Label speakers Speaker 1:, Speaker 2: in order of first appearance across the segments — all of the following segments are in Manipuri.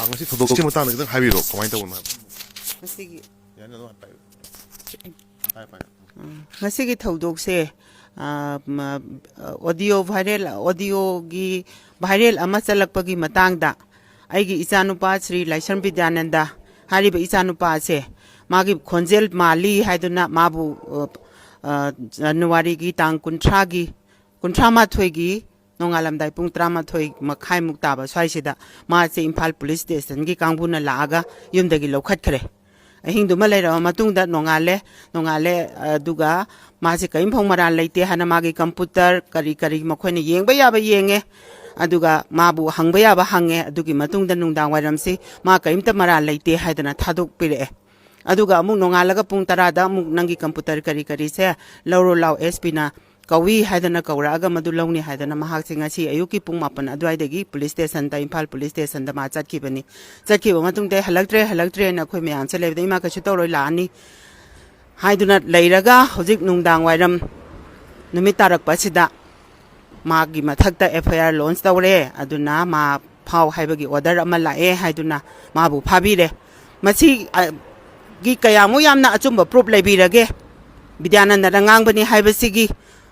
Speaker 1: ngasi thudok chi matang nang habiro kamai tawon ma
Speaker 2: Masigi
Speaker 1: yana no pai pai
Speaker 2: masigi thawdokse audio gi viral ama chalakpagi matangda aigi ichanupa Sri Laisam Vidyananda hariba ichanupa ase magi khonjel mali haiduna mabu January gi tang kuntra mathoi gi nongalamdai pung 13 makhai muktaba swaisida ma se Imphal Police Station gi kangbuna laaga yumdagi lokhat khare ahingduma leira matungda nongale aduga mase kaim phongmara leite hana magi computer kari makhoine yengba yaba yenge aduga mabu hangba yaba hange adugi matungda nungdang wairamsi ma kaimta mara leite haidana thaduk pire aduga amuk nongalaga pung 10 da amuk nangi computer kari se lauro law SP na kawi haidana kauraga madu lawni haidana mahak singa si ayuki pung mapan adwaidagi police station ta Imphal police station da ma chatkibani chatkiba matung de halaktre na khoi myam chale de ma ka chu toroi la ani haiduna leiraga hojik nungdang wairam numit tarak pasida magi mathakta FIR launch tawre aduna ma phau haibagi order ama lae haiduna mabu phabire masi gi kayamu yamna achumba proof leibirage Vidyananda rangangbani haibasigi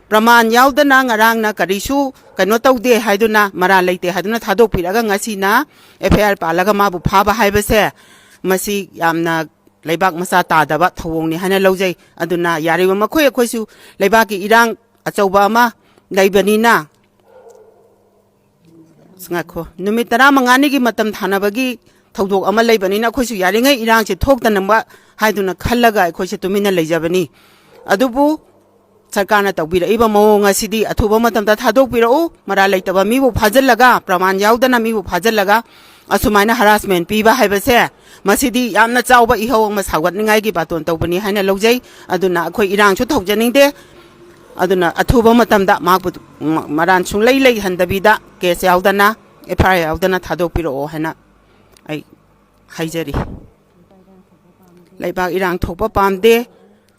Speaker 2: Praman yaudana ngarang na karisu kano tawde haiduna mara leite haiduna thadok piraga ngasi na FIR palaga mabu phaba haibase masi yamna leibak masa tadaba thawong ni hana lawjai aduna yariba makhoi khoisu leibaki irang achauba ama leibani na sngakho numit 15 gi matam thanabagi thawdok ama leibani na khoisu yaringai irang che thokdana ma haiduna khallaga khoise tumina leijabani adubu sarkarna tawbira iba mawong asidi athuba matamda thadok pirau mara leitaba mibu phajallaga praman yaudana mibu phajallaga asumaina harassment piba haibase masidi yamna chawba ihawang ma sagatningai gi baton tawbani haina lawjai aduna akhoi irang chu thawjaningde aduna athuba matamda mabu maran sunglei lei handabida case yaudana FIR yaudana thadok pirau haina ai haijari leibak irang thokpa pamde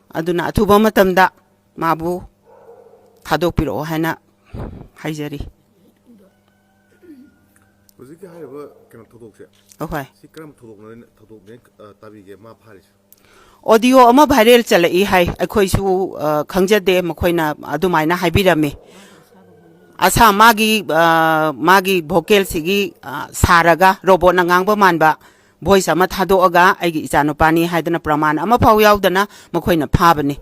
Speaker 2: aduna athuba matamda mabu thadok piro haina haijari
Speaker 1: hojik haiba kena thudok se
Speaker 2: okay
Speaker 1: sikram thudok ne tabi ge ma pharis
Speaker 2: audio ama viral chalai hai akhoi su khangjade makhoina adumaina haibirame asa magi vocal sigi saraga robot na ngangba manba voice ama thadoaga aigi ichanupani haidana praman ama phau yaudana makhoina phabani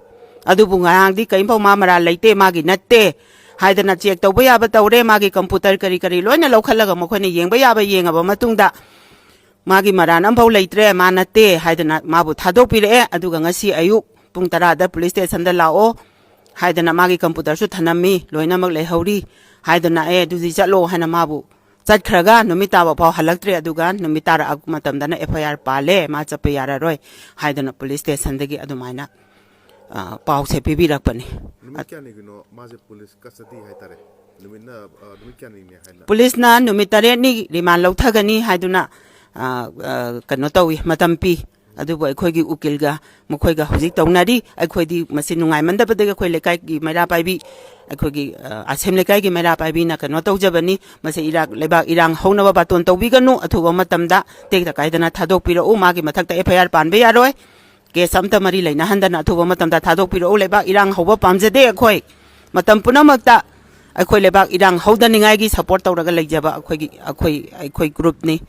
Speaker 2: adubu ngarangdi kaimphau mamara leite magi natte haidana check tawba yaba tawre magi computer kari loina lokhallaga makhoine yengba yaba yengaba matungda magi maran amphau leitre ma natte haidana mabu thadok pire aduga ngasi ayuk pung 10 da police station da lao haidana magi computer su thanami loina mak lehauri haidana duji chalo hana mabu chatkhraga numita ba phau halaktre aduga numitara matamdana FIR pale ma chape yara roi haidana police station dagi adumaina pau se pibirakpani
Speaker 1: numit kya ni gino maje police custody haitare numit kya ni haila
Speaker 2: police na numit 8 ni remand lauthagani haiduna kano tawi matampi adubu akhoi ukilga mukhoiga hojik tawnari akhoi di masin nungai mandabadega khoi lekai gi maira paibi akhoi gi asem lekai gi maira paibi na kano tawjabani mase irak lebak irang hounaba baton tawbiganu athuba matamda tekta kaidana thadok piro magi mathakta FIR panbe yaroi ke samta mari leina handana athuba matamda thadok piro lebak irang hoba pamjade akhoi matam punamakta akhoi lebak irang haudaningai gi support tawraga leijaba akhoi group ni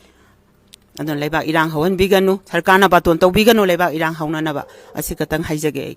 Speaker 2: adon lebak irang hawan biganu sarkarna baton tawbiganu lebak irang haunanaba asikatang haijage